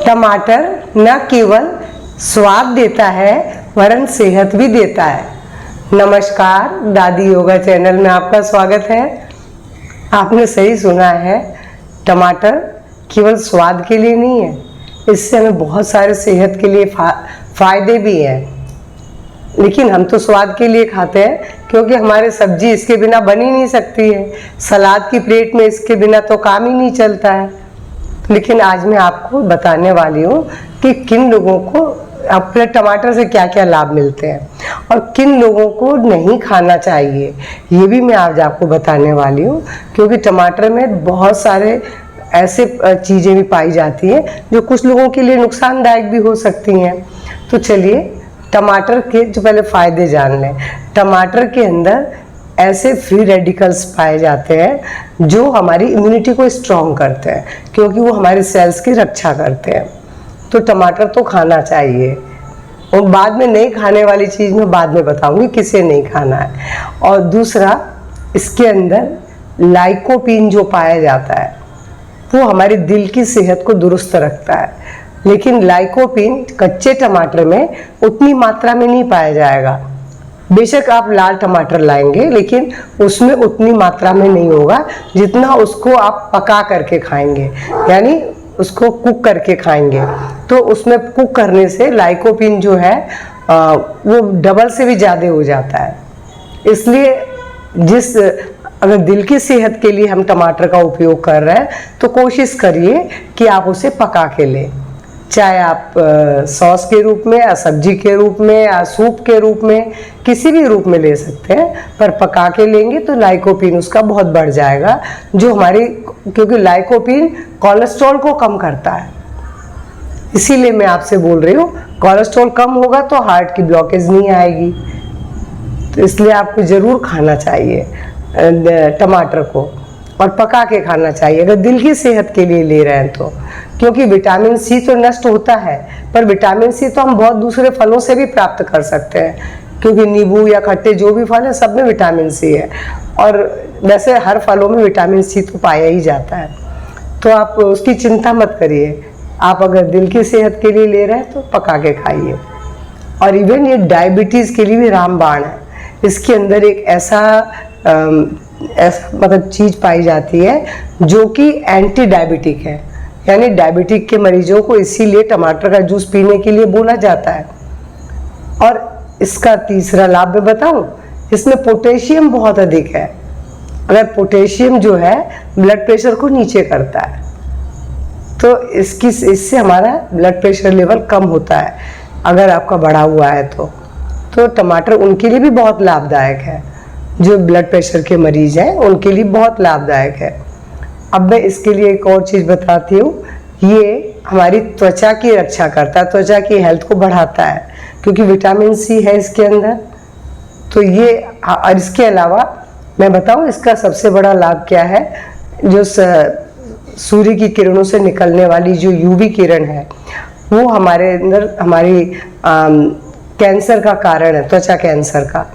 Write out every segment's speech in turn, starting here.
टमाटर न केवल स्वाद देता है वरन सेहत भी देता है। नमस्कार, दादी योगा चैनल में आपका स्वागत है। आपने सही सुना है, टमाटर केवल स्वाद के लिए नहीं है, इससे हमें बहुत सारे सेहत के लिए फायदे भी हैं। लेकिन हम तो स्वाद के लिए खाते हैं क्योंकि हमारे सब्जी इसके बिना बन ही नहीं सकती है। सलाद की प्लेट में इसके बिना तो काम ही नहीं चलता है। लेकिन आज मैं आपको बताने वाली हूँ कि किन लोगों को अपने टमाटर से क्या क्या लाभ मिलते हैं और किन लोगों को नहीं खाना चाहिए, ये भी मैं आज आपको बताने वाली हूँ। क्योंकि टमाटर में बहुत सारे ऐसे चीज़ें भी पाई जाती हैं जो कुछ लोगों के लिए नुकसानदायक भी हो सकती हैं। तो चलिए टमाटर के जो पहले फ़ायदे जान लें। टमाटर के अंदर ऐसे फ्री रेडिकल्स पाए जाते हैं जो हमारी इम्यूनिटी को स्ट्रॉन्ग करते हैं, क्योंकि वो हमारे सेल्स की रक्षा करते हैं। तो टमाटर तो खाना चाहिए। और बाद में नहीं खाने वाली चीज़ मैं बाद में बताऊंगी किसे नहीं खाना है। और दूसरा, इसके अंदर लाइकोपीन जो पाया जाता है वो हमारे दिल की सेहत को दुरुस्त रखता है। लेकिन लाइकोपीन कच्चे टमाटर में उतनी मात्रा में नहीं पाया जाएगा। बेशक आप लाल टमाटर लाएंगे लेकिन उसमें उतनी मात्रा में नहीं होगा जितना उसको आप पका करके खाएंगे, यानी उसको कुक करके खाएंगे। तो उसमें कुक करने से लाइकोपीन जो है वो डबल से भी ज़्यादा हो जाता है। इसलिए अगर दिल की सेहत के लिए हम टमाटर का उपयोग कर रहे हैं तो कोशिश करिए कि आप उसे पका के लें, चाहे आप सॉस के रूप में या सब्जी के रूप में या सूप के रूप में, किसी भी रूप में ले सकते हैं। पर पका के लेंगे तो लाइकोपीन उसका बहुत बढ़ जाएगा, जो क्योंकि लाइकोपीन कोलेस्ट्रॉल को कम करता है। इसीलिए मैं आपसे बोल रही हूँ, कोलेस्ट्रॉल कम होगा तो हार्ट की ब्लॉकेज नहीं आएगी। तो इसलिए आपको ज़रूर खाना चाहिए टमाटर को, और पका के खाना चाहिए अगर दिल की सेहत के लिए ले रहे हैं तो। क्योंकि विटामिन सी तो नष्ट होता है, पर विटामिन सी तो हम बहुत दूसरे फलों से भी प्राप्त कर सकते हैं, क्योंकि नींबू या खट्टे जो भी फल है सब में विटामिन सी है। और वैसे हर फलों में विटामिन सी तो पाया ही जाता है। तो आप उसकी चिंता मत करिए। आप अगर दिल की सेहत के लिए ले रहे हैं तो पका के खाइए। और इवन ये डायबिटीज़ के लिए भी रामबाण है। इसके अंदर एक ऐसा मतलब चीज़ पाई जाती है जो कि एंटी डायबिटिक है, यानी डायबिटिक के मरीजों को इसीलिए टमाटर का जूस पीने के लिए बोला जाता है। और इसका तीसरा लाभ मैं बताऊं, इसमें पोटेशियम बहुत अधिक है। अगर पोटेशियम जो है ब्लड प्रेशर को नीचे करता है, तो इससे हमारा ब्लड प्रेशर लेवल कम होता है अगर आपका बढ़ा हुआ है तो टमाटर उनके लिए भी बहुत लाभदायक है। जो ब्लड प्रेशर के मरीज हैं उनके लिए बहुत लाभदायक है। अब मैं इसके लिए एक और चीज़ बताती हूँ। ये हमारी त्वचा की रक्षा करता है, त्वचा की हेल्थ को बढ़ाता है, क्योंकि विटामिन सी है इसके अंदर। तो ये, और इसके अलावा मैं बताऊँ इसका सबसे बड़ा लाभ क्या है। जो सूर्य की किरणों से निकलने वाली जो यूवी किरण है वो हमारे अंदर हमारी कैंसर का कारण है, त्वचा कैंसर का।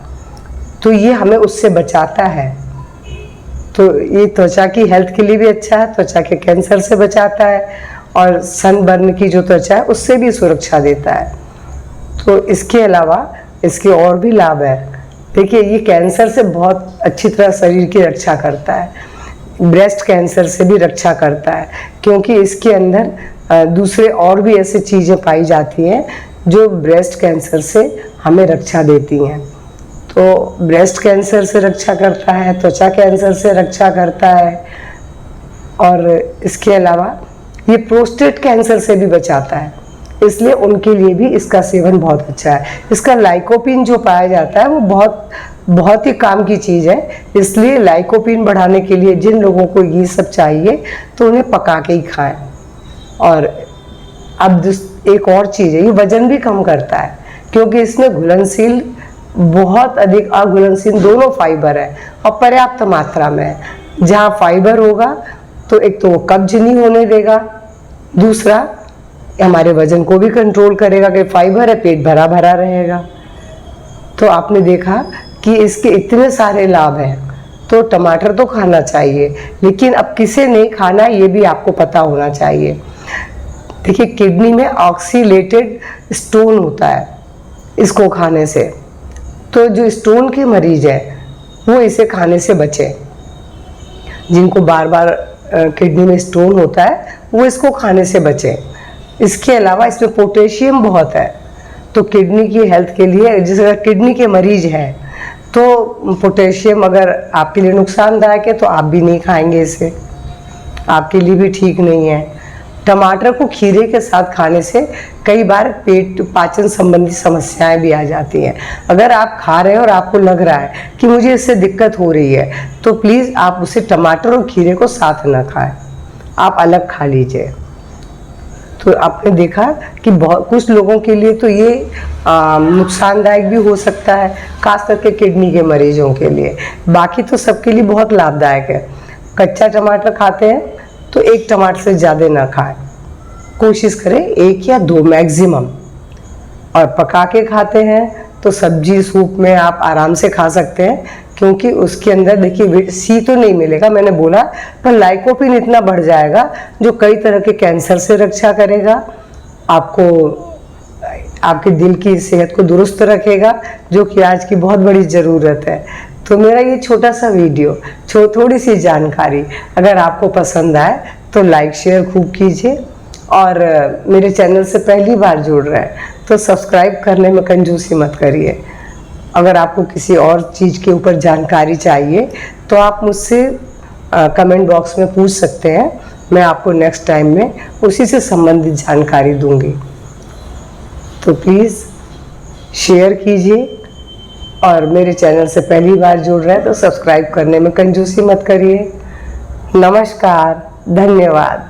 तो ये हमें उससे बचाता है। तो ये त्वचा की हेल्थ के लिए भी अच्छा है, त्वचा के कैंसर से बचाता है, और सनबर्न की जो त्वचा है उससे भी सुरक्षा देता है। तो इसके अलावा इसके और भी लाभ है। देखिए, ये कैंसर से बहुत अच्छी तरह शरीर की रक्षा करता है, ब्रेस्ट कैंसर से भी रक्षा करता है, क्योंकि इसके अंदर दूसरे और भी ऐसी चीज़ें पाई जाती हैं जो ब्रेस्ट कैंसर से हमें रक्षा देती हैं। तो ब्रेस्ट कैंसर से रक्षा करता है, त्वचा कैंसर से रक्षा करता है, और इसके अलावा ये प्रोस्टेट कैंसर से भी बचाता है। इसलिए उनके लिए भी इसका सेवन बहुत अच्छा है। इसका लाइकोपीन जो पाया जाता है वो बहुत ही काम की चीज़ है। इसलिए लाइकोपीन बढ़ाने के लिए जिन लोगों को ये सब चाहिए तो उन्हें पका के ही खाएं। और अब एक और चीज़ है, ये वजन भी कम करता है, क्योंकि इसमें घुलनशील, बहुत अधिक अघुलनशील दोनों फाइबर है और पर्याप्त मात्रा में है। जहाँ फाइबर होगा तो एक तो वो कब्ज नहीं होने देगा, दूसरा हमारे वजन को भी कंट्रोल करेगा कि फाइबर है, पेट भरा भरा रहेगा। तो आपने देखा कि इसके इतने सारे लाभ हैं। तो टमाटर तो खाना चाहिए, लेकिन अब किसे नहीं खाना ये भी आपको पता होना चाहिए। देखिए, किडनी में ऑक्सीलेटेड स्टोन होता है इसको खाने से। तो जो स्टोन के मरीज है वो इसे खाने से बचे। जिनको बार बार किडनी में स्टोन होता है वो इसको खाने से बचे। इसके अलावा इसमें पोटेशियम बहुत है, तो किडनी की हेल्थ के लिए, जैसे अगर किडनी के मरीज हैं तो पोटेशियम अगर आपके लिए नुकसानदायक है तो आप भी नहीं खाएंगे इसे, आपके लिए भी ठीक नहीं है। टमाटर को खीरे के साथ खाने से कई बार पेट पाचन संबंधी समस्याएं भी आ जाती हैं। अगर आप खा रहे हैं और आपको लग रहा है कि मुझे इससे दिक्कत हो रही है, तो प्लीज़ आप उसे टमाटर और खीरे को साथ ना खाएं, आप अलग खा लीजिए। तो आपने देखा कि बहुत कुछ लोगों के लिए तो ये नुकसानदायक भी हो सकता है, खास करके किडनी के मरीजों के लिए। बाकी तो सबके लिए बहुत लाभदायक है। कच्चा टमाटर खाते हैं तो एक टमाटर से ज़्यादा ना खाएं, कोशिश करें 1 या 2 मैक्सिमम। और पका के खाते हैं तो सब्जी सूप में आप आराम से खा सकते हैं, क्योंकि उसके अंदर देखिए सी तो नहीं मिलेगा मैंने बोला, पर लाइकोपिन इतना बढ़ जाएगा जो कई तरह के कैंसर से रक्षा करेगा, आपको आपके दिल की सेहत को दुरुस्त रखेगा, जो कि आज की बहुत बड़ी ज़रूरत है। तो मेरा ये छोटा सा वीडियो, थोड़ी सी जानकारी अगर आपको पसंद आए तो लाइक शेयर खूब कीजिए। और मेरे चैनल से पहली बार जुड़ रहे हैं तो सब्सक्राइब करने में कंजूसी मत करिए। अगर आपको किसी और चीज़ के ऊपर जानकारी चाहिए तो आप मुझसे कमेंट बॉक्स में पूछ सकते हैं, मैं आपको नेक्स्ट टाइम में उसी से संबंधित जानकारी दूंगी। तो प्लीज़ शेयर कीजिए, और मेरे चैनल से पहली बार जुड़ रहे हैं तो सब्सक्राइब करने में कंजूसी मत करिए। नमस्कार, धन्यवाद।